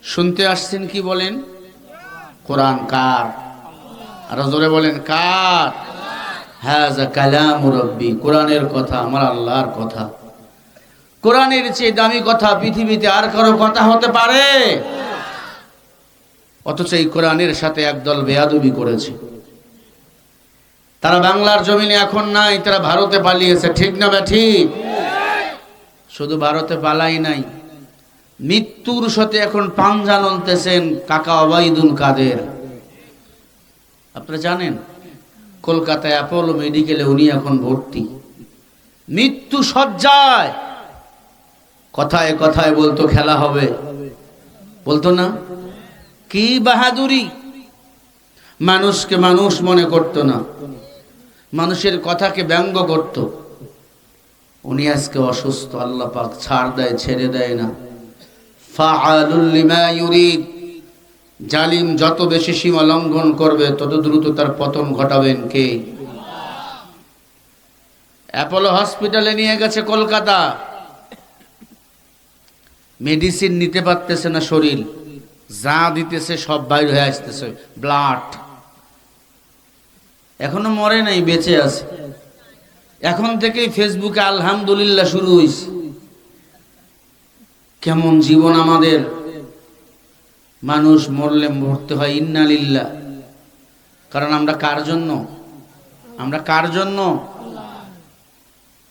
শুনতে আসছেন কি বলেন? কোরআন কার? আর জোরে বলেন কার? হাযা কালামু রাব্বি, কোরআনের কথা আমার আল্লাহর কথা। কোরআনের চেয়ে দামি কথা পৃথিবীতে আর কারো কথা হতে পারে? অথচ এই কোরআনের সাথে একদল বেয়াদবি করেছে। তারা বাংলার জমিনে এখন নাই, তারা ভারতে পালিয়েছে। ঠিক না ঠিক? শুধু ভারতে পালাই নাই, মৃত্যুর সাথে এখন পাঞ্জা লড়তেছেন কাকা ওবায়দুল কাদের। আপনারা জানেন কলকাতায় অ্যাপোলো মেডিকেলে উনি এখন ভর্তি, মৃত্যু শয্যায়। কথায় কথায় বলতো খেলা হবে, বলতো না? কি বাহাদুরি! মানুষকে মানুষ মনে করত না, মানুষের কথাকে ব্যঙ্গ করত। উনি আজকে অসুস্থ, আল্লাহ পাক ছাড় দেয়, ছেড়ে দেয় না। ফাআলুল লিমা ইউরিদ, জালিম যত বেশি সীমা লঙ্ঘন করবে তত দ্রুত তার পতন ঘটাবেন কে? অ্যাপোলো হসপিটালে নিয়ে গেছে কলকাতা, মেডিসিন নিতে পারতেছে না শরীর, যা দিতেছে সব বাইর হয়ে আসতেছে, ব্লাড। এখনো মরে নাই, বেঁচে আছে। এখন থেকেই ফেসবুকে আলহামদুলিল্লাহ শুরু হয়েছে। কেমন জীবন আমাদের! মানুষ মরলে মরতে হয় ইন্না লিল্লাহ। কারণ আমরা কার জন্য? আমরা কার জন্য?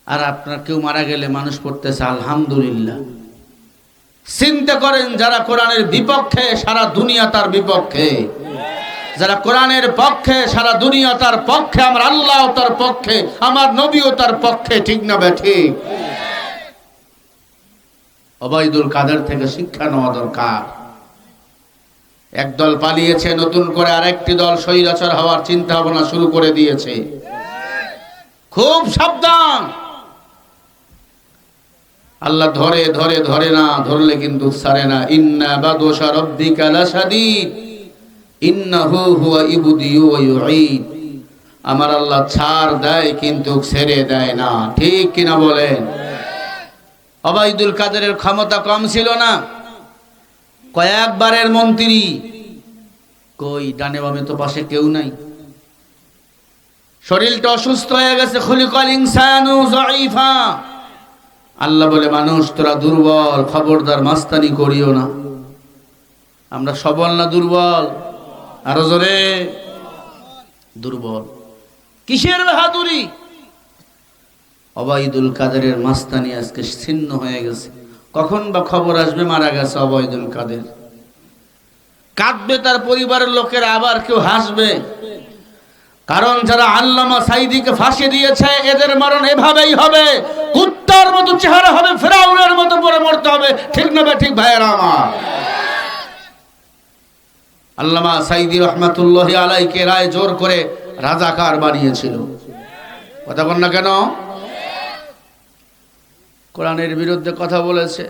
আর আপনার কেউ মারা গেলে মানুষ পড়তেছে আলহামদুলিল্লাহ। চিন্তা করেন, যারা কোরআনের বিপক্ষে সারা দুনিয়া তার বিপক্ষে, যারা কোরআনের পক্ষে সারা দুনিয়া তার পক্ষে, আমার আল্লাহ তার পক্ষে, আমার নবীও তার পক্ষে। ঠিক না ঠিক? ওবায়দুল কাদের থেকে শিক্ষা নেওয়া দরকার। একদল পালিয়েছে, নতুন করে আরেকটি দল স্বৈরাচার হওয়ার চিন্তা ভাবনা শুরু করে দিয়েছে। খুব সাবধান! আল্লাহ ধরে ধরে ধরে না, ধরলে কিন্তু ছাড়ে না। ইন্না বাদশা রাব্বিকা লাশাদীদ ইন্নাহু হুয়া ইবদিউ ওয়া ইউঈদ। আমার আল্লাহ ছাড় দেয় কিন্তু ছেড়ে দেয় না। ঠিক কিনা বলেন? ওবায়দুল কাদেরের ক্ষমতা কম ছিল না, কয়েকবারের মন্ত্রী। কই ডানে বামে তো পাশে কেউ নাই, শরীরটা অসুস্থ হয়ে গেছে। খুলিকাল ইনসানু যায়ীফা। আল্লাহ বলে মানুষ তোরা দুর্বল, খবরদার মাস্তানি করিও না। আমরা সবল না দুর্বল? আরো জোরে! দুর্বল। কিসের বাহাদুরি! ওবায়দুল কাদেরের মাস্তানি আজকে ছিন্ন হয়ে গেছে। কখন বা খবর আসবে মারা গেছে ওবায়দুল কাদের। কাঁদবে তার পরিবারের লোকেরা, আবার কেউ হাসবে। কারণ যারা আল্লামা সাঈদীকে ফাঁসি দিয়েছে, এদের মরণ এভাবেই হবে। কুত্তার মতো চেহারা হবে, ফেরাউনের মতো পরে মরতে হবে। ঠিক না ঠিক ভাইয়েরা আমার? আল্লামা সাঈদী রহমাতুল্লাহি আলাইহিকে রায় জোর করে রাজাকার বানিয়েছিল। কথা বল না কেন? কোরআনের বিরুদ্ধে কথা বলেছে।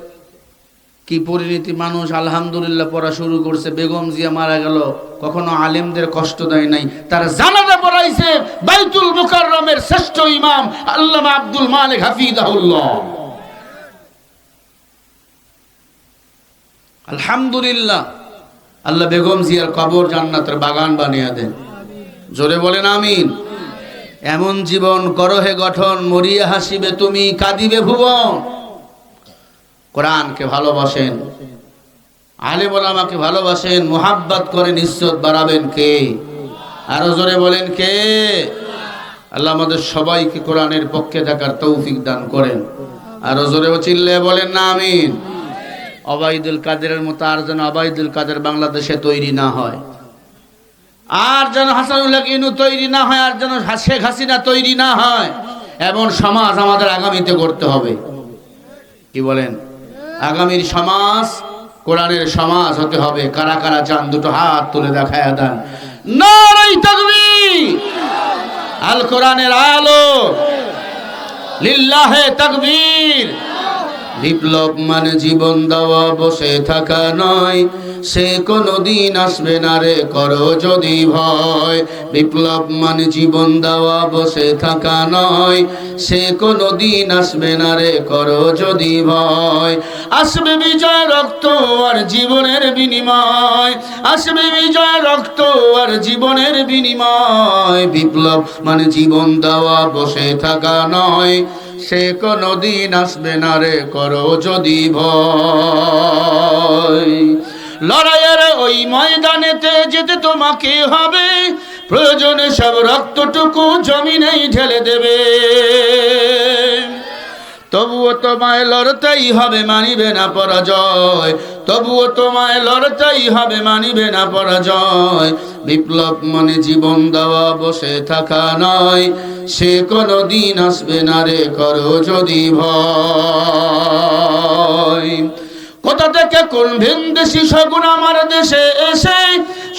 কি পরিণতি! মানুষ আলহামদুলিল্লাহ পড়া শুরু করছে। বেগম জিয়া মারা গেল, কখনো আলেমদের কষ্ট দেয় নাই। তারা জানাজা পড়াইছে বাইতুল মুকাররমের শ্রেষ্ঠ ইমাম আল্লামা আব্দুল মালিক হাফিজাহুল্লাহ। আলহামদুলিল্লাহ। আল্লাহ বেগম জিয়ার কবর জান্নাতের বাগান বানিয়ে দেন। জোরে বলেন আমিন। এমন জীবন করো হে গঠন, মরিয়া হাসিবে তুমি, কাঁদিবে ভুবন। কোরআনকে ভালোবাসেন, আলেম ওলামাকে ভালোবাসেন, মুহাব্বত করেন, ইজ্জত বাড়াবেন কে? আরো জোরে বলেন কে? আল্লাহ আমাদের সবাইকে কোরআনের পক্ষে থাকার তৌফিক দান করেন। আরো জোরে চিল্লে বলেন না আমিন। ওবায়দুল কাদেরের মতো আর যেন ওবায়দুল কাদের বাংলাদেশে তৈরি না হয়, আর যেন হাসানুল্লাহ ইনু তৈরি না হয়, আর যেন শেখ হাসিনা তৈরি না হয়। এমন সমাজ আমাদের আগামীতে করতে হবে। কি বলেন? আগামীর সমাজ কোরআনের সমাজ হতে হবে। কারা কারা চান দুটো হাত তুলে দেখায়া দেন। নারে তাকবীর! আল কোরআনের আলো, লিল্লাহে তাকবীর, বিপ্লব মানে জীবন দেওয়া বসে থাকা নয়, সে কোনো দিন আসবে না রে করো যদি ভয়। বিপ্লব মানে জীবন দেওয়া বসে থাকা নয়, সে কোনো দিন আসবে না রে করো যদি ভয়। আসবে বিজয় রক্ত আর জীবনের বিনিময়, আসবে বিজয় রক্ত আর জীবনের বিনিময়। বিপ্লব মানে জীবন দেওয়া বসে থাকা নয়, সে কোনো দিন আসবে না রে করো যদি ভয়। লড়াইয়ের ওই ময়দানেতে যেতে তোমাকে হবে, প্রয়োজনে সব রক্তটুকু জমিনেই ঢেলে দেবে। তবুও তোমায় লড়তেই হবে, মানিবে না পরাজয়। তবুও তোমায় লড়তেই হবে, মানিবে না পরাজয়। বিপ্লব মানে জীবন দেওয়া বসে থাকা নয়, সে কোনো দিন আসবে না রে করো যদি ভয়। কোথা থেকে কোন ভিনদেশি শগুন আমার দেশে এসে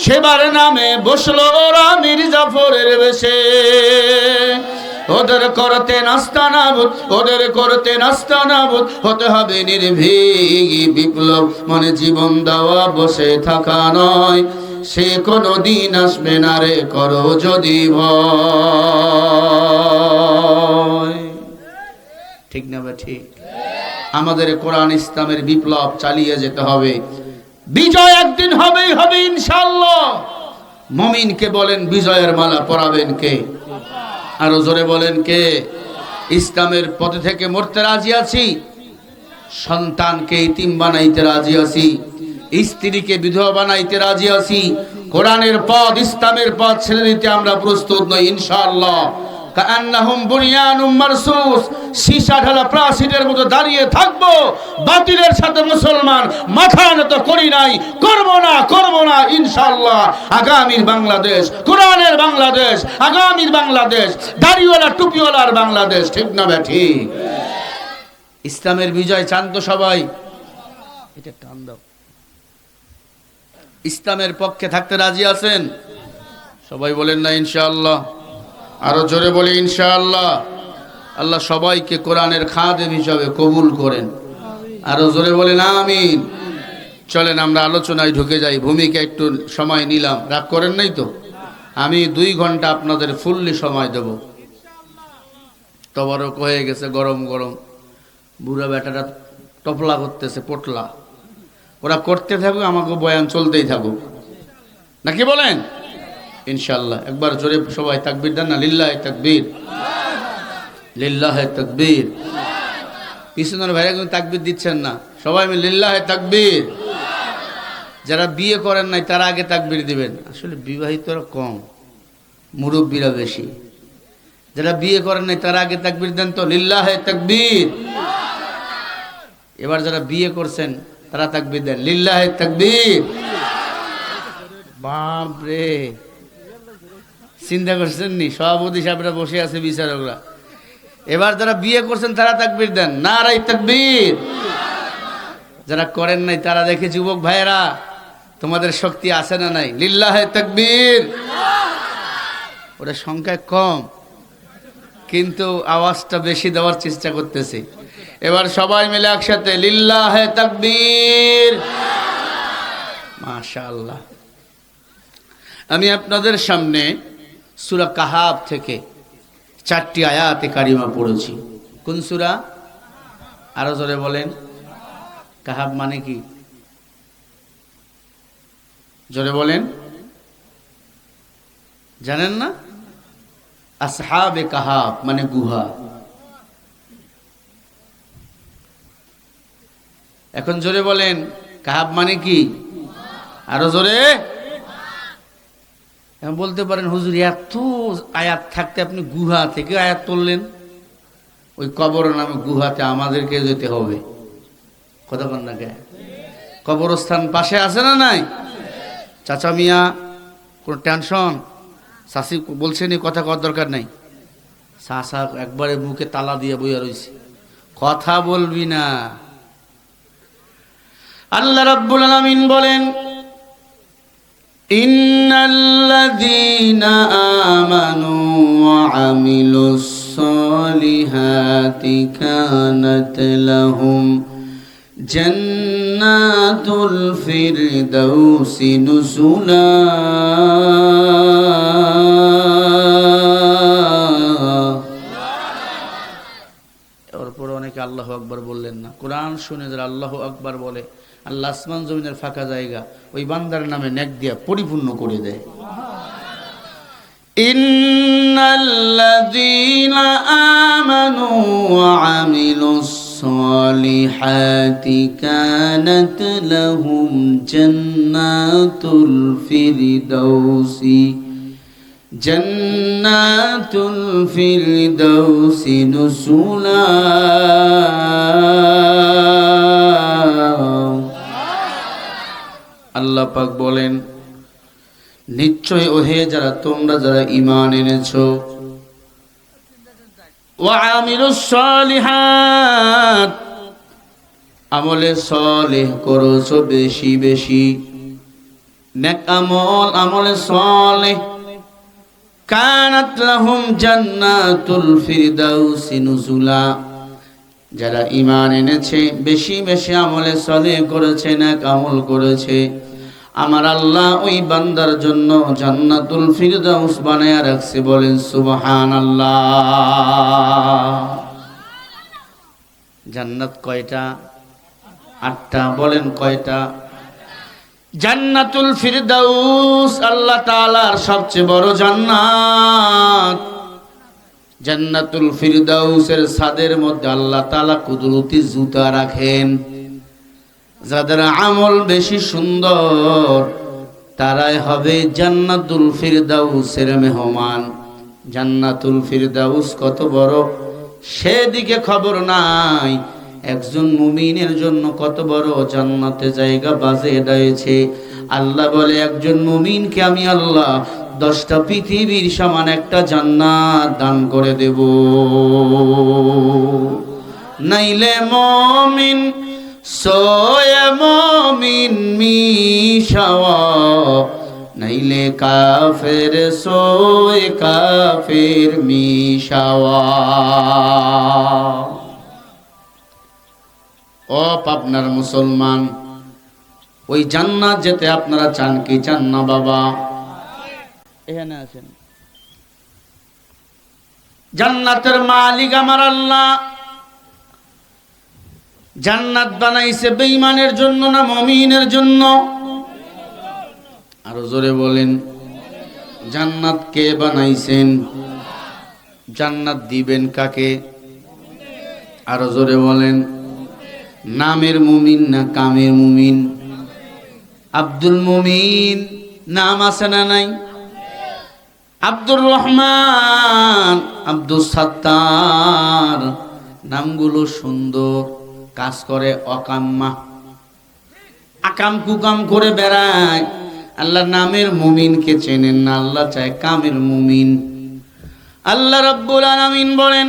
সেবার নামে বসলো ওরা মির্জাফরের বেশে। ওদের করতে নাস্তানাবুদ, ওদের করতে নাস্তানাবুদ হতে হবে নির্ভীক। বিপ্লব মানে জীবন দেওয়া বসে থাকা নয়, সে কোনো দিন আসবে না রে করো যদি ভয়। ঠিক না বা ঠিক? আমাদের কোরআন ইসলামের বিপ্লব চালিয়ে যেতে হবে। বিজয় একদিন হবেই হবে ইনশাআল্লাহ। মুমিনকে বলেন বিজয়ের মালা পরাবেন কে? আরো জোরে বলেন কে? ইসলামের পথে থেকে মরতে রাজি আছি, সন্তানকে ইতিম বানাইতে রাজি আছি, স্ত্রীকে বিধবা বানাইতে রাজি আছি। কোরআনের পথ, ইসলামের পথ ছেড়ে দিতে আমরা প্রস্তুত নই ইনশাআল্লাহ। কান্নাহুম বুনিয়ানুম মারসুস, সীসা ঢালা প্রাচীরের মতো দাঁড়িয়ে থাকবো। বাতিলের সাথে মুসলমান মাথা নত করি নাই, করব না ইনশাআল্লাহ। আগামীর বাংলাদেশ কোরআনের বাংলাদেশ, আগামীর বাংলাদেশ দাড়িওয়ালা টুপিওয়ালার বাংলাদেশ। ঠিক না বেঠি? ইসলামের বিজয় চান তো সবাই? এটা টান দাও। ইসলামের পক্ষে থাকতে রাজি আছেন সবাই? বলেন না ইনশাআল্লাহ। আরো জোরে বলে ইনশাআল্লাহ। আল্লাহ সবাইকে কোরআনের খাদেম হিসাবে কবুল করেন। আরো জোরে বলেন আমিন। চলেন আমরা আলোচনায় ঢুকে যাই। ভূমিকা একটু সময় নিলাম, রাগ করেন নাই তো? আমি 2 ঘন্টা আপনাদের ফুললি সময় দেব। তবরক হয়ে গেছে, গরম গরম বুড়া বেটারা টপলা করতেছে, পটলা। ওরা করতে থাকুক, আমাকে বয়ান চলতেই থাকুক, নাকি বলেন? ইনশাআল্লাহ। একবার জোরে সবাই তাকবীর দেন না। লিল্লাহি তাকবীর, লিল্লাহি তাকবীর। পিছনের ভাইরা কিন্তু তাকবীর দিচ্ছেন না, সবাই মিলে লিল্লাহি তাকবীর। যারা বিয়ে করেন নাই তারা আগে তাকবীর দিবেন। আসলে বিবাহিতরা কম, মুরব্বীরা বেশি। যারা বিয়ে করেন নাই তারা আগে তাকবীর দেন তো, লিল্লাহি তাকবীর। এবার যারা বিয়ে করছেন তারা তাকবীর দেন, লিল্লাহি তাকবীর। বাপ রে, চিন্তা করছেন নি? সভাপতি সাহেবরা বসে আছে, বিচারকরা। এবার যারা বিয়ে করছেন তারা তাকবীর দেন, নারাই তাকবীর। যারা করেন নাই তারা দেখে, যুবক ভাইয়েরা তোমাদের শক্তি আছে না নাই? লিল্লাহি তাকবীর। ওরা সংখ্যায় কম কিন্তু আওয়াজটা বেশি দেওয়ার চেষ্টা করতেছে। এবার সবাই মিলে একসাথে লিল্লাহি তাকবীর। মাশাআল্লাহ। আমি আপনাদের সামনে সূরা কাহাফ থেকে 4টি আয়াতে কারিমা পড়েছি। কোন সূরা? আরো জোরে বলেন। কাহাফ মানে কি? জোরে বলেন। জানেন না? আসহাবে কাহাফ মানে গুহা। এখন জোরে বলেন, কাহাফ মানে কি? আরো জোরে। বলতে পারেন হুজুর এত আয়াত থাকতে আপনি গুহা থেকে আয়াত তুললেন? ওই কবর নামে গুহাতে আমাদেরকে যেতে হবে। কথা বল না কে? কবরস্থান পাশে আছে না নাই? চাচা মিয়া কোন টেনশন? চাষি বলছেন এই কথা কর দরকার নাই। চাষা একবারে মুখে তালা দিয়ে বইয়া রয়েছে, কথা বলবি না। আল্লাহ রাব্বুল আলামিন বলেন, ইন্নাল্লাযীনা আমানু ওয়া আমিলুস সালিহাতি কানাত লাহুম জান্নাতুল ফিরদাউসি নুজুলা এরপরে অনেকে আল্লাহু আকবার বললেন না। কোরআন শুনে যারা আল্লাহু আকবার বলে, আল্লাহ আসমান জমিনের ফাঁকা জায়গা ওই বান্দার নামে নেক দিয়া পরিপূর্ণ করে দেয়। ইন্নাল্লাযীনা আমানু ওয়া আমিলুস সালিহাতি কানাত লাহুম জান্নাতুল ফিরদাউসি জান্নাতুল ফিরদাউসি নুজুলা। আল্লাহ পাক বলেন, নিশ্চয় ওহে যারা তোমরা যারা ঈমান এনেছো, ওয়া আমিলুস সালিহাত আমলে সালেহ করেছো বেশি বেশি, নেক আমল আমলে সালেহ, কানাত লাহুম জান্নাতুল ফিরদাউসি নুজুলা। যারা ঈমান এনেছে বেশি বেশি আমলে সালেহ করেছে, নেক আমল করেছে, আমার আল্লাহ ওই বান্দার জন্য জান্নাতুল ফিরদাউস বানায়া রাখছে। বলেন সুবহানাল্লাহ। জান্নাত কয়টা? 8টা। বলেন কয়টা? জান্নাতুল ফিরদাউস আল্লাহ তাআলার সবচেয়ে বড় জান্নাত। জান্নাতুল ফিরদাউসের ছাদের মধ্যে আল্লাহ তাআলা কুদরতি জুতা রাখেন। যাদের আমল বেশি সুন্দর তারাই হবে জান্নাতুল ফিরদাউসের মেহমান। জান্নাতুল ফিরদাউস কত বড় সেদিকে খবর নাই। একজন মুমিনের জন্য কত বড় জান্নাতে জায়গা বাজিয়ে দিয়েছে। আল্লাহ বলে, একজন মুমিনকে আমি আল্লাহ 10টা পৃথিবীর সমান একটা জান্নাত দান করে দেব। নাইলে মুমিন সোয়ে মুমিন মিশাওয়া, নাইলে কাফের সোয়ে কাফের মিশাওয়া। ও পাবনার মুসলমান, ওই জান্নাত যেতে আপনারা চান কি চান না বাবা? এখানে আছেন। জান্নাতের মালিক আমার আল্লাহ। জান্নাত বানাইছে বেঈমানের জন্য না মুমিনের জন্য? আরো জোরে বলেন। জান্নাত কে বানাইছেন? জান্নাত দিবেন কাকে? আরো জোরে বলেন। নামের মুমিন না কামের মুমিন? আব্দুল মুমিন নাম আছে না নাই? আব্দুর রহমান, আব্দুল সাত্তার, নামগুলো সুন্দর, কাজ করে অকাম্মা, আকাম কুকাম করে বেড়ায়। আল্লাহ নামের মুমিনকে চেনেন না, আল্লাহ চায় কামের মুমিন। আল্লাহ রাব্বুল আলামিন বলেন,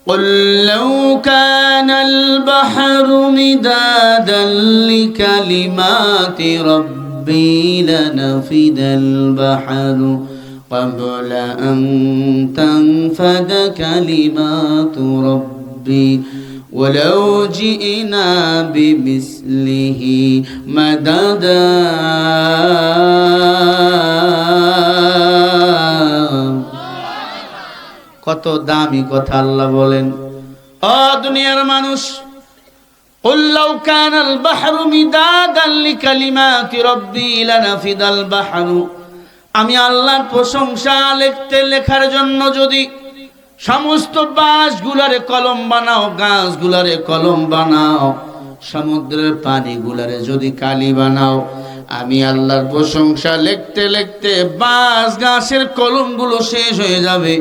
قل لو كان البحر مدادا لكلمات ربي لنفد البحر قبل أن تنفد كلمات ربي ولو جئنا بمثله مددا। কত দামি কথা আল্লাহ বলেন। ও দুনিয়ার মানুষ, قل لو كان البحر مدادا لكلمات ربي لنفد البحر। আমি আল্লাহর প্রশংসা লিখতে লেখার জন্য যদি সমস্ত বাঁশগুলারে কলম বানাও, গাছগুলারে কলম বানাও, সমুদ্রের পানিগুলারে যদি কালি বানাও, আমি আল্লাহর প্রশংসা লিখতে লিখতে বাঁশ গাছের কলমগুলো শেষ হয়ে যাবে,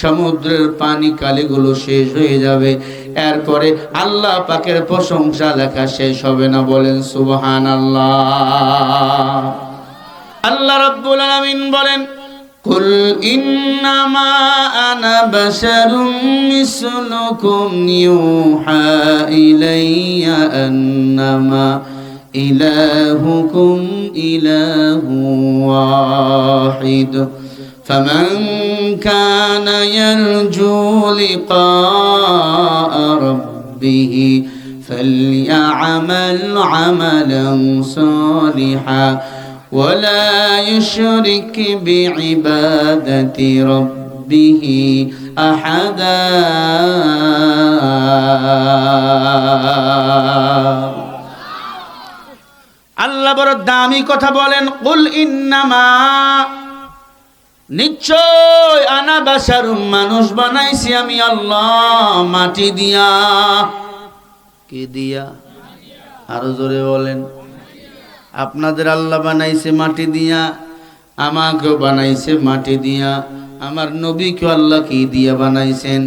সমুদ্রের পানি কালিগুলো শেষ হয়ে যাবে, এরপরে আল্লাহ পাকের প্রশংসা লেখা শেষ হবে না। বলেন সুবহানাল্লাহ। আল্লাহ রাব্বুল আলামিন বলেন, কুল ইন্নামা আনা বাশারুম মিসলুকুম ইউহা ইলাইয়া আন্নামা ইলাহুকুম ইলাহু ওয়াহিদ ফামান কানা ইয়ারজু লিকা রাব্বিহি فليعمل عملا صالحا ولا يشرك بعبادة ربه أحدا আল্লাহ বড় দামি কথা বলেন, কুল ইন্নামা, নিশ্চয় আনা বাশারুম, মানুষ বানাইছি আমি আল্লাহ মাটি দিয়া। কি দিয়া? আরো জোরে বলেন। আপনাদের আল্লাহ বানাইছে মাটি দিয়া, আমাকেও বানাইছে মাটি দিয়া, আমার নবীকে আল্লাহ কি দিয়া বানাইছেন?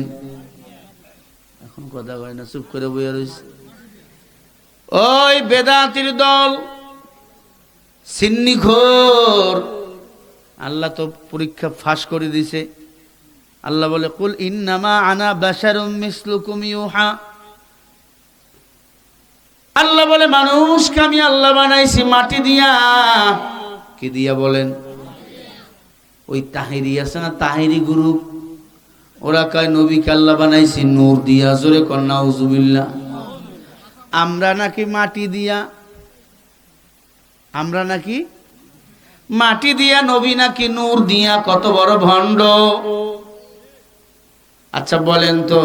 এখন কথা কয় না, চুপ করে বইয়া রইছে। ওই বেদাতির দল, সিন্নিখোর, আল্লাহ তো পরীক্ষা ফাঁস করে দিছে। আল্লাহ বলে, কুল ইন্নামা আনা বাশারুম মিসলুকুম ইউহা। আল্লাহ বলে, মানুষকে আমি আল্লাহ বানাইছি মাটি দিয়া। কি দিয়া বলেন? ওই তাহিরি আছে না, তাহিরি গ্রুপ, ওরা কয় নবীকে আল্লাহ বানাইছি নূর দিয়া। জোরে কর নাউজুবিল্লাহ। আমরা নাকি মাটি দিয়া, আমরা নাকি মাটি দিয়া, নবী নাকি নূর দিয়া। কত বড় ভণ্ড! আচ্ছা বলেন তো,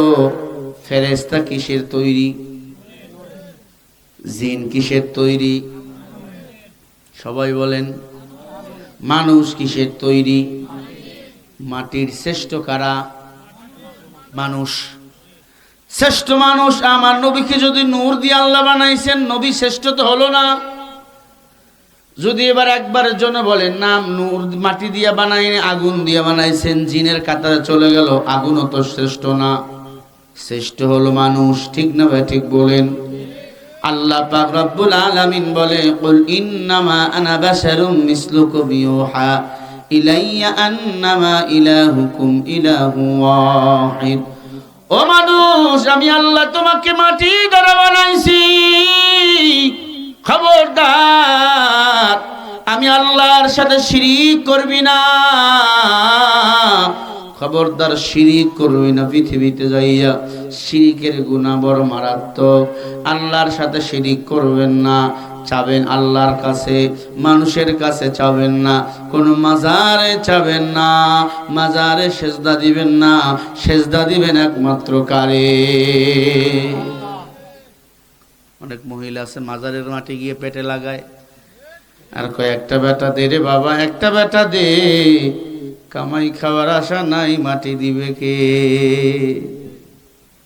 ফেরেশতা কিসের তৈরি? জিন কিসের তৈরি? সবাই বলেন। মানুষ কিসের তৈরি? মাটির। শ্রেষ্ঠ কারা? মানুষ। শ্রেষ্ঠ মানুষ। আমার নবীকে যদি নূর দিয়ে আল্লাহ বানাইছেন, নবী শ্রেষ্ঠ তো হলো না? যদি এবার একবারের জন্য বলেন না, নূর মাটি দিয়া বানাইনি, আগুন দিয়া বানাইছেন, জিনের কাতারে চলে গেল, আগুনও তো শ্রেষ্ঠ না, শ্রেষ্ঠ হলো মানুষ। ঠিক না ভাই? ঠিক বলেন। আল্লাহ পাক রব্বুল আলামিন বলে, কুল ইন্নামা আনা বাশারুম মিসলুকুম ইউহা ইলাইয়া আন্নামা ইলাহুকুম ইলাহু ওয়াহিদ। ও মানুষ, আমি আল্লাহ তোমাকে মাটি দ্বারা বানাইছি। খবরদার, আমি আল্লাহর সাথে শিরিক করবি না। খবরদার, শিরিক করবি না। পৃথিবীতে যাইয়া শিরিকের গুনাহ বড় মারাত্মক। আল্লাহর সাথে শিরিক করবেন না। চাবেন আল্লাহর কাছে, মানুষের কাছে চাবেন না। কোন মাজারে চাবেন না, মাজারে সেজদা দিবেন না। সেজদা দিবেন একমাত্র কারে? অনেক মহিলা আছে মাজারের মাটি গিয়ে পেটে লাগায়, আর কয়েকটা বেটা দে রে বাবা, একটা বেটা দে, কামাই খাওয়ার আশা নাই, মাটি দিবে কে?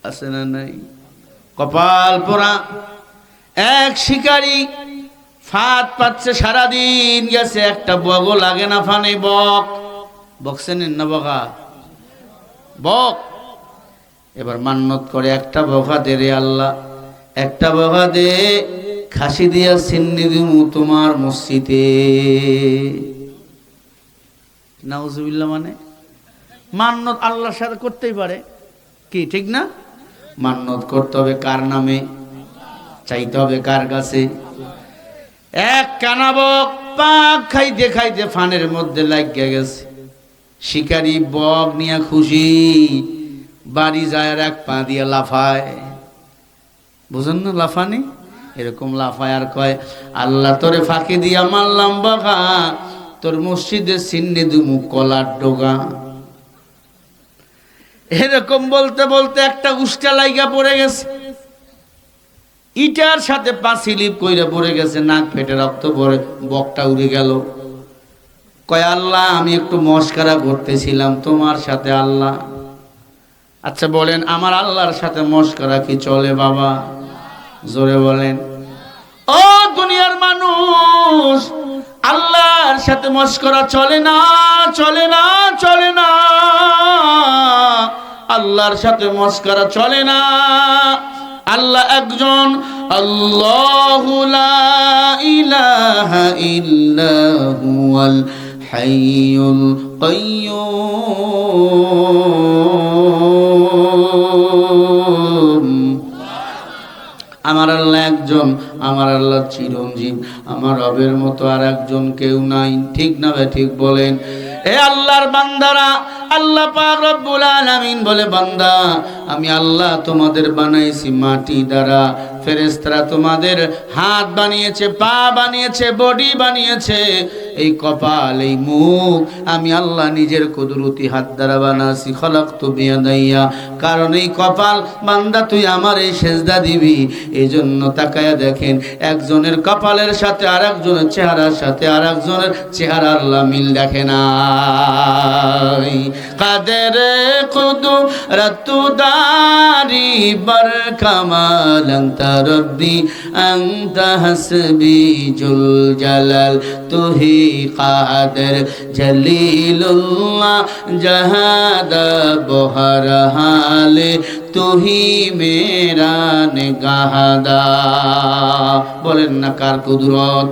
আছে না নাই? কপাল পোড়া এক শিকারী ফাঁদ পাচ্ছে, সারাদিন গেছে, একটা বগও লাগে না ফানে। বক, বকছেন না? বকা, বক। এবার মান্নত করে, একটা বকা দে রে আল্লাহ, একটা বকা দে, খাসি দিয়া সিন্নি দিমু তোমার মসজিদে। নাউজুবিল্লাহ। মানে মান্নত আল্লাহর সাথে করতেই পারে কি? ঠিক না? মান্নত করতে হবে কার নামে? চাইতে হবে কার কাছে? এক কানাবক পাক খাইতে খাইতে ফানের মধ্যে লাগিয়া গেছে। শিকারী বক নিয়ে খুশি, বাড়ি যায় আর এক পা দিয়ে লাফায়। বুঝেন না লাফানি? এরকম লাফায় আর কয়, আল্লাহ তোরে ফাঁকি দিয়া মারলাম বাবা, তোর মসজিদে সিন্নি দুমু কলার ডোগা। এরকম বলতে বলতে একটা উষ্টা লাইগা পড়ে গেছে, ইটার সাথে পা স্লিপ কইরা পড়ে গেছে, নাক ফেটে রক্ত পড়ে, বকটা উড়ে গেল। কয় আল্লাহ, আমি একটু মস্করা করতেছিলাম তোমার সাথে আল্লাহ। আচ্ছা বলেন, আমার আল্লাহর সাথে মস্করা কি চলে বাবা? জোরে বলেন। ও দুনিয়ার মানুষ, আল্লাহর সাথে মস্করা চলে না, চলে না, চলে না। আল্লাহর সাথে মস্করা চলে না। আল্লাহ একজন, আল্লাহু লা ইলাহা ইল্লা হুয়াল হাইয়ুল কাইয়্যুম। আমার আল্লাহ একজন, আমার আল্লাহ চিরঞ্জীব, আমার রবের মতো আর একজন কেউ নাই। ঠিক না ভাই? ঠিক বলেন। এ আল্লাহর বান্দারা, আল্লাহ পাক রব্বুল আলামিন বলে, বান্দা আমি আল্লাহ তোমাদের বানাইছি মাটি দ্বারা, ফেরেশতারা তোমাদের হাত বানিয়েছে, পা বানিয়েছে, বডি বানিয়েছে, এই কপাল, এই মুখ আমি আল্লাহ নিজের কুদরতি হাত দ্বারা বানাছি। খলাকতু বিয়াদাইয়া, কারণ এই কপাল বান্দা তুই আমার এই সেজদা দিবি। এই জন্য তাকায়া দেখেন, একজনের কপালের সাথে আর একজনের চেহারার সাথে আর একজনের চেহারা আল্লাহ মিল দেখে না। কাদের কুদরতু দারি বর কামাল আনতা রব্বি আনতা হাসবি জুল জালাল তুহি কাদের জলিলুল্লাহ জাহাদ বহর হালে তুহি মেরা নিগাহদা। বলেন না কার কুদরত?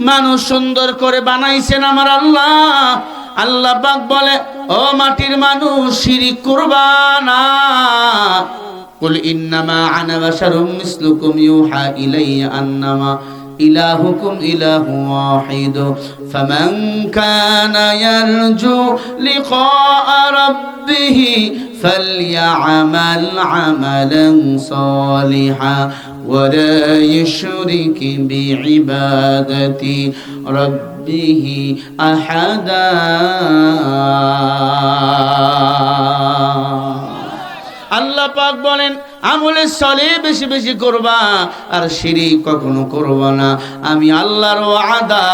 মানুষ সুন্দর করে বানাইছেন আমার আল্লাহ। আল্লাহ পাক বলে, ও মাটির মানুষ, শিরিক করবা না। কুল ইন্নামা আনা বাশারুম মিসলুকুম ইউহা ইলাইয়া আন্নামা ইলাহুকুম ইলাহু ওয়াহিদ ফামান কানা ইয়ারজু লিকা রাব্বিহি ফালইআমাল আমালান সালিহা ওয়ালা ইউশরিক বিইবাদাতি রাব্বিহি আহাদা। আল্লাহ পাক বলেন, আমলে সালেহ বেশি বেশি করবা আর শিরিক কখনো করবা না। আমি আল্লাহর ওয়াদা,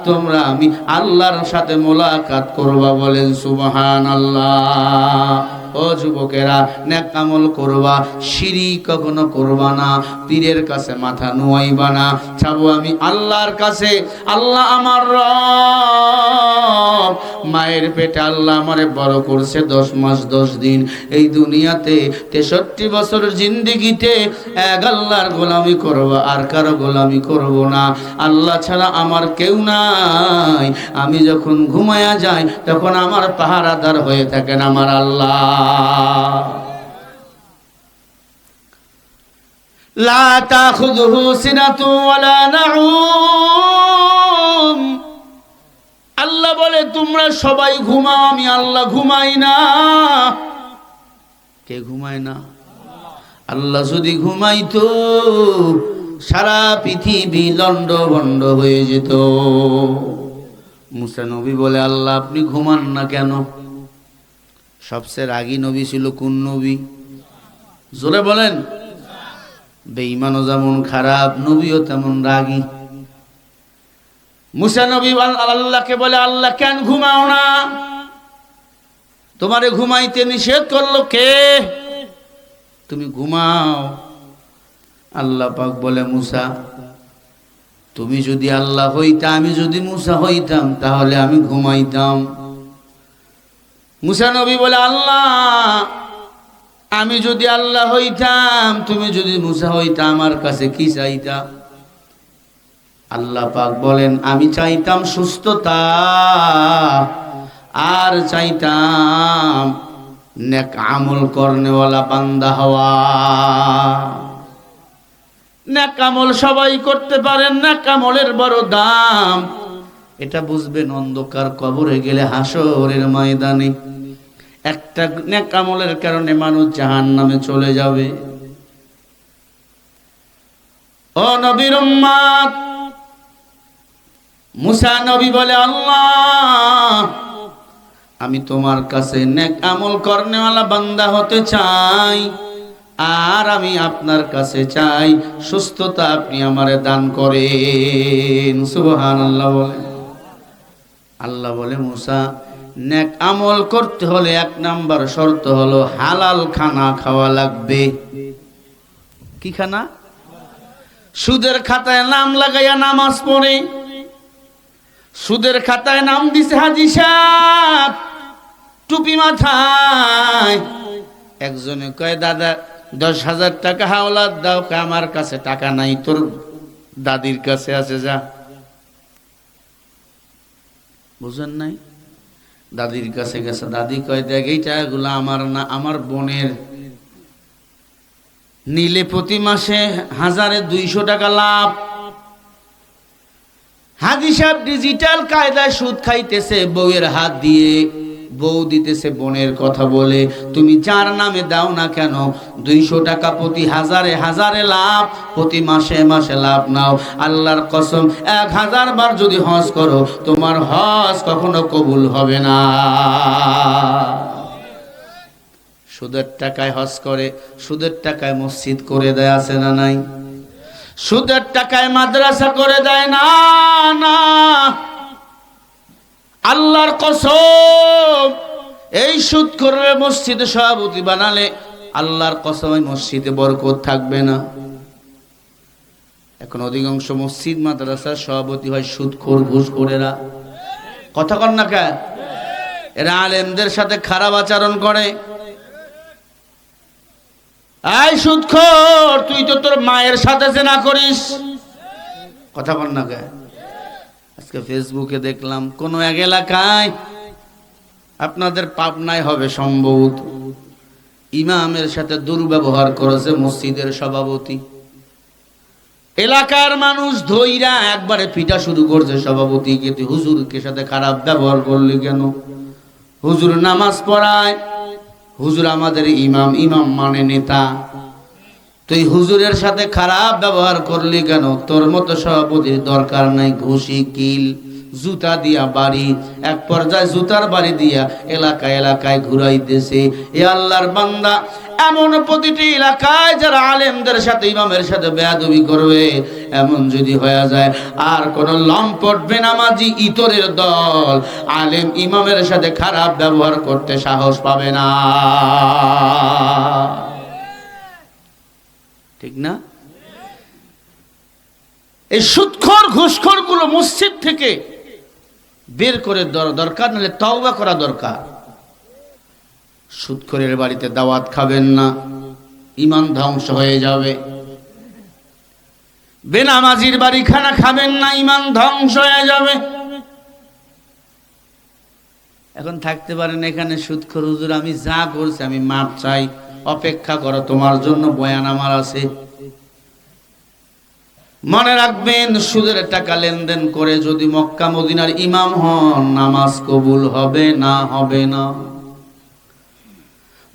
তোমরা আমি আল্লাহর সাথে মোলাকাত করবা। বলেন সুবহানাল্লাহ। ও যুবকেরা, নেক আমল করবা, শিরিক কখনো করবা না, পীরের কাছে মাথা নুয়াইবা না। চাবো আমি আল্লাহর কাছে। আল্লাহ আমার রব। মায়ের পেটে আল্লাহ আমারে বড় করছে 10 মাস 10 দিন। এই দুনিয়াতে 63 বছর জিন্দেগিতে এক আল্লাহর গোলামি করবা, আর কারো গোলামি করব না। আল্লাহ ছাড়া আমার কেউ নাই। আমি যখন ঘুমায়া যাই তখন আমার পাহারাদার হয়ে থাকেন আমার আল্লাহ। লা তাখুযুহু সিনাতু ওয়ালা নাউম। আল্লাহ বলে, তোমরা সবাই ঘুমাও, আমি আল্লাহ ঘুমাই না। কে ঘুমায় না? আল্লাহ যদি ঘুমাইতো সারা পৃথিবী লন্ডভন্ড হয়ে যেত। মুসা নবী বলে, আল্লাহ আপনি ঘুমান না কেন? সবচেয়ে রাগী নবী ছিল কোন নবী? জোরে বলেন। বেঈমানও যেমন খারাপ, নবীও তেমন রাগী। মুসা নবী আল্লাহকে বলে, আল্লাহ কেন ঘুমাও না? তোমারে ঘুমাইতে নিষেধ করলো কে? তুমি ঘুমাও। আল্লাহ পাক বলে, মুসা তুমি যদি আল্লাহ হইতা, আমি যদি মুসা হইতাম, তাহলে আমি ঘুমাইতাম। মুসা নবী বলে, আল্লাহ আমি যদি আল্লাহ হইতাম, তুমি যদি মুসা হইতা, আমার কাছে কি চাইতা? আল্লাহ পাক বলেন, আমি চাইতাম সুস্থতা, আর চাইতাম নেক আমল করনেওয়ালা বান্দা হওয়া। নেক আমল সবাই করতে পারেন, নেক আমলের বড় দাম। এটা বুঝবেন অন্ধকার কবরে গেলে, হাসরের ময়দানে। একটা নেক আমলের কারণে মানুষ জাহান্নামে চলে যাবে। ও নবীর উম্মত, মুসা নবী বলে, আল্লাহ আমি তোমার কাছে নেক আমল করনেওয়ালা বান্দা হতে চাই, আর আমি আপনার কাছে চাই সুস্থতা আপনি আমারে দান করেন। সুবহানাল্লাহ বলে। আল্লাহ বলে, মুসা নেক আমল করতে হলে 1 নাম্বার শর্ত হলো হালাল খানা খাওয়া লাগবে। কি খানা? সুদের খাতায় নাম লাগাইয়া নামাজ পড়ে, সুদের খাতায় নাম দিছে হাজী সাহেব, টুপি মাথায়। একজনে কয়, দাদা 10,000 টাকা হাওলাত দাও। আমার কাছে টাকা নাই, তোর দাদির কাছে আছে, যা। বুঝেন নাই? দাদির কাছে গেছে। দাদি কয়, দেখ এই টাকাগুলো আমার না, আমার বোনের। নিলে প্রতি মাসে 1200 টাকা লাভ। হাজী সাহেব ডিজিটাল কায়দায় সুদ খাইতেছে বউয়ের হাত দিয়ে। বউ দিতেছে বোনের কথা বলে, তুমি যার নামে দাও না কেন 200 টাকা প্রতি হাজারে হাজারে লাভ, প্রতি মাসে মাসে লাভ নাও। আল্লাহর কসম 1000 বার যদি হজ করো তোমার হজ কখনো কবুল হবে না। সুদের টাকায় হজ করে, সুদের টাকায় মসজিদ করে দেয়, আছে না নাই? সুদের টাকায় মাদ্রাসা করে দেয় না, না। আল্লাহর কসম এই সুদ করবে মসজিদে সভাপতি বানালে আল্লাহর কসম এই মসজিদে বরকত থাকবে না। এখন অধিকাংশ মসজিদ মাদ্রাসার সভাপতি হয় সুদখোর ঘুষখোরেরা। কথা কন না কে? এরা আলেমদের সাথে খারাপ আচরণ করে। এই সুদখোর, তুই তো তোর মায়ের সাথে জেনা করিস। কথা বল না কে? আজকে ফেসবুকে দেখলাম কোন এক এলাকায়, আপনাদের পাবনায় হবে সম্ভবত, ইমামের সাথে দুর্ব্যবহার করেছে মসজিদের সভাপতি। এলাকার মানুষ ধইরা একবারে পিটা শুরু করছে সভাপতিকে, তুই হুজুরকে সাথে খারাপ ব্যবহার করলি কেন? হুজুর নামাজ পড়ায়, হুজুর আমাদের ইমাম, ইমাম মানে নেতা, তুই হুজুরের সাথে খারাপ ব্যবহার করলি কেন? তোর মতো সভাপতির দরকার নাই। ঘুষি, কিল, জুতা দিয়া বাড়ি, এক পর্যায়ে জুতার বাড়ি দিয়া এলাকায় এলাকায় ঘুরাইতেছে। এ আল্লাহর বান্দা, এমন প্রতিটি এলাকায় যারা আলেমদের সাথে ইমামের সাথে বেয়াদবি করবে, এমন যদি হয়ে যায় আর কোন লম্পট বেনামাজি ইতরের দল আলেম ইমামের সাথে খারাপ ব্যবহার করতে সাহস পাবে না। ঠিক না? এই সুদখোর ঘুষখোর গুলো মসজিদ থেকে বের করে দরকার, নাহলে তওবা করা দরকার। সুদখোরের বাড়িতে দাওয়াত খাবেন না, ঈমান ধ্বংস হয়ে যাবে। বেনামাজির বাড়ি খানা খাবেন না, ঈমান ধ্বংস হয়ে যাবে। এখন থাকতে পারেন এখানে সুদখোর, হুজুর আমি যা করছি আমি মাপ চাই, অপেক্ষা করো তোমার জন্য বয়ান আমার আছে। মনে রাখবেন, সুদের টাকা লেনদেন করে যদি মক্কা মদিনার ইমাম হন, নামাজ কবুল হবে না, হবে না।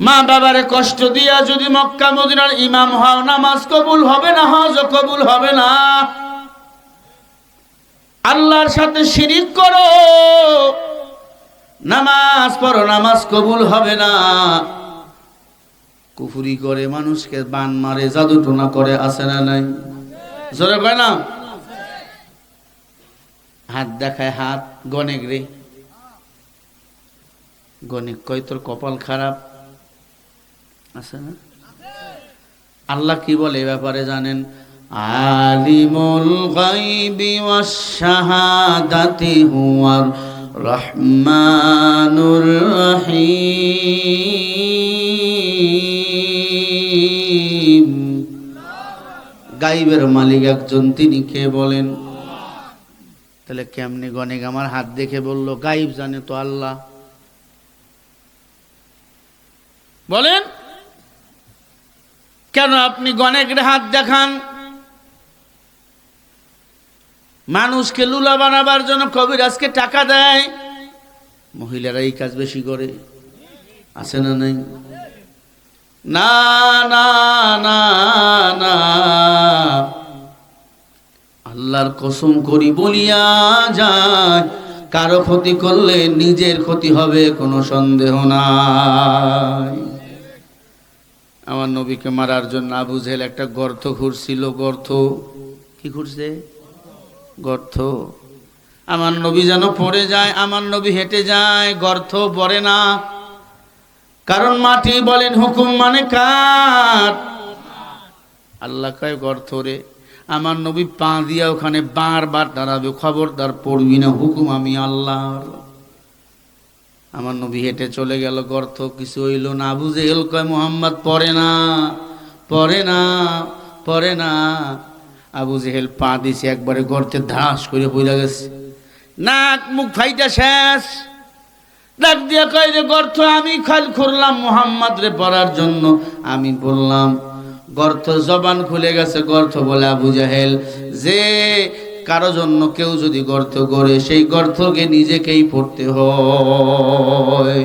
মা বাবারে কষ্ট দিয়া যদি মক্কা মদিনার ইমাম হও, নামাজ কবুল হবে না, হজ কবুল হবে না। আল্লাহর সাথে শিরিক করো, নামাজ পড়ো, নামাজ কবুল হবে না। কুফরি করে মানুষকে বান মারে, জাদু টোনা করে, আছে না নাই? জোরে কয় না? হাত দেখায়, হাত গনেক রে, গনেক কয় তোর কপাল খারাপ, আছে না? আল্লাহ কি বলে এ ব্যাপারে জানেন? আলিমুল গায়বি ওয়াশ শাহাদাতি হুয়ার রহমানুর রহিম। গায়বের মালিক একজন, তিনি কে বলেন? তাহলে কেমনে গনেক আমার হাত দেখে বললো গায়ব জানে তো আল্লাহ? বলেন কেন আপনি গনেকের হাত দেখান? মানুষকে লুলা বানাবার জন্য কবিরাজকে টাকা দেয়, মহিলারা এই কাজ বেশি করে, আছে না নাই? না না না না, আল্লাহর কসম করি বলিয়া যায়, কারো ক্ষতি করলে নিজের ক্ষতি হবে, কোনো সন্দেহ নাই। আমার নবীকে মারার জন্য আবু জেহেল একটা গর্ত খুঁড়ছিল। গর্ত কি খুঁড়ছে? গর্ত। আমার নবী যেন পড়ে যায়, আমার নবী হেঁটে যায়, গর্ত পড়ে না। কারণ মাটি বলেন হুকুম মানে কার? আল্লাহ কয় গর্ত রে, আমার নবী পা দিয়া ওখানে বারবার দাঁড়াবে, খবরদার পড়বি না, হুকুম আমি আল্লাহর। আমার নবী হেঁটে চলে গেল, গর্ত, কিছু হইল না। আবু জেহেল কয় মুহাম্মদ পড়ে না, পড়ে না, পড়ে না। আবু জেহেল পা দিছে, একবারে গর্তে ধাস করে পড়ে গেছে, নাক মুখ ফাইটা শেষ। ডাক দিয়া কয় যে গর্ত আমি খাল খুঁড়লাম মুহাম্মদ রে পড়ার জন্য, আমি বললাম। গর্ত জবান খুলে গেছে, গর্ত বলে আবু জেহেল যে কারো জন্য কেউ যদি গর্ত করে সেই গর্তকে নিজেকেই পড়তে হয়।